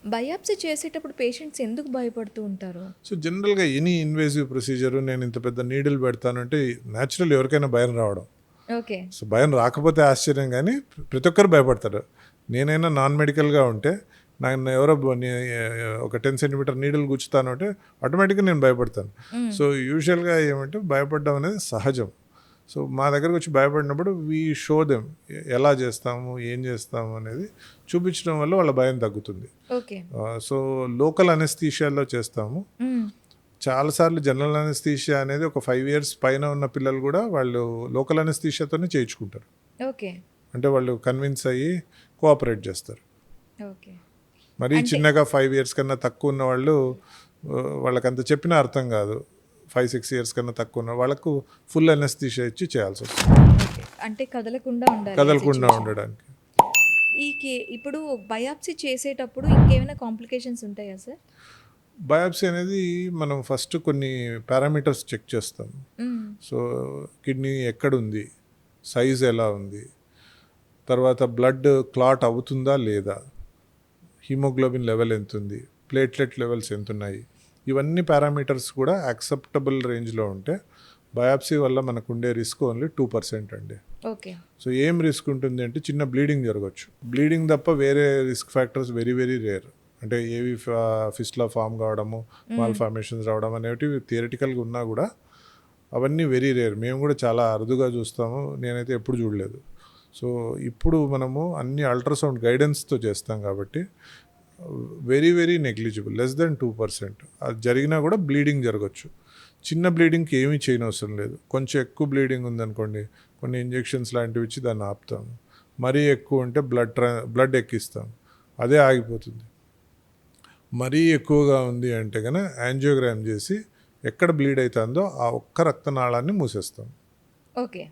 Biopsy చేసేటప్పుడు patients ఎందుకు భయపడుతూ ఉంటారు? సో జనరల్గా ఎనీ ఇన్వేజివ్ ప్రొసీజర్ నేను ఇంత పెద్ద నీడిల్ పెడతానంటే న్యాచురల్ ఎవరికైనా భయం రావడం. ఓకే. సో భయం రాకపోతే ఆశ్చర్యం, కానీ ప్రతి ఒక్కరు భయపడతారు. నేనైనా నాన్ మెడికల్గా ఉంటే నన్ను ఎవరో ఒక 10 సెంటీమీటర్ నీడిల్ గుచ్చుతాను అంటే ఆటోమేటిక్గా నేను భయపడతాను. సో యూజువల్గా ఏమంటే భయపడడం అనేది సహజం. సో మా దగ్గరకు వచ్చి భయపడినప్పుడు వీ షో దెమ్ ఎలా చేస్తాము, ఏం చేస్తాము అనేది చూపించడం వల్ల వాళ్ళ భయం తగ్గుతుంది. ఓకే. సో లోకల్ అనెస్థీషియాలో చేస్తాము. చాలాసార్లు జనరల్ అనెస్థీషియా అనేది ఒక 5 years పైన ఉన్న పిల్లలు కూడా వాళ్ళు లోకల్ అనెస్థీషియాతోనే చేయించుకుంటారు. ఓకే. అంటే వాళ్ళు కన్విన్స్ అయ్యి కోఆపరేట్ చేస్తారు. ఓకే. మరీ చిన్నగా 5 years కన్నా తక్కువ ఉన్న వాళ్ళు వాళ్ళకంత చెప్పినా అర్థం కాదు. 5-6 years కన్నా తక్కువ ఉన్న వాళ్ళకు ఫుల్ అనెస్థీషియా ఇచ్చి చేయాల్సి వస్తుంది, ఓకే. అంటే కదలకుండా ఉండాలి. కదలకుండా ఉండడానికి. ఇప్పుడు బయాప్సీ చేసేటప్పుడు ఇంకేమైనా కాంప్లికేషన్స్ ఉంటాయా సార్? బయాప్సీ అనేది మనం ఫస్ట్ కొన్ని పారామీటర్స్ చెక్ చేస్తాం. సో కిడ్నీ ఎక్కడుంది, సైజ్ ఎలా ఉంది, తర్వాత బ్లడ్ క్లాట్ అవుతుందా లేదా, హీమోగ్లోబిన్ లెవెల్ ఎంత ఉంది, ప్లేట్లెట్ లెవెల్స్ ఎంత ఉన్నాయి, ఇవన్నీ పారామీటర్స్ కూడా యాక్సెప్టబుల్ రేంజ్లో ఉంటే బయాప్సీ వల్ల మనకు ఉండే రిస్క్ ఓన్లీ 2% అండి. ఓకే. సో ఏం రిస్క్ ఉంటుంది అంటే చిన్న బ్లీడింగ్ జరగచ్చు. బ్లీడింగ్ తప్ప వేరే risk factors very very rare. అంటే ఏవి ఫిస్టులా ఫామ్ కావడము, మాల్ ఫార్మేషన్స్ రావడం అనేవి థియరిటికల్గా ఉన్నా కూడా అవన్నీ వెరీ రేర్. మేము కూడా చాలా అరుదుగా చూస్తాము, నేనైతే ఎప్పుడు చూడలేదు. సో ఇప్పుడు మనము అన్ని అల్ట్రాసౌండ్ గైడెన్స్తో చేస్తాం కాబట్టి very very negligible, less than 2%. అది జరిగినా కూడా బ్లీడింగ్ జరగచ్చు. చిన్న బ్లీడింగ్కి ఏమీ చేయనవసరం లేదు. కొంచెం ఎక్కువ బ్లీడింగ్ ఉందనుకోండి, కొన్ని ఇంజెక్షన్స్ లాంటివి ఇచ్చి దాన్ని ఆపుతాము. మరీ ఎక్కువ ఉంటే బ్లడ్ ఎక్కిస్తాం, అదే ఆగిపోతుంది. మరీ ఎక్కువగా ఉంది అంటే కనుక యాంజియోగ్రామ్ చేసి ఎక్కడ బ్లీడ్ అవుతుందో ఆ ఒక్క రక్తనాళాన్ని మూసేస్తాం. ఓకే.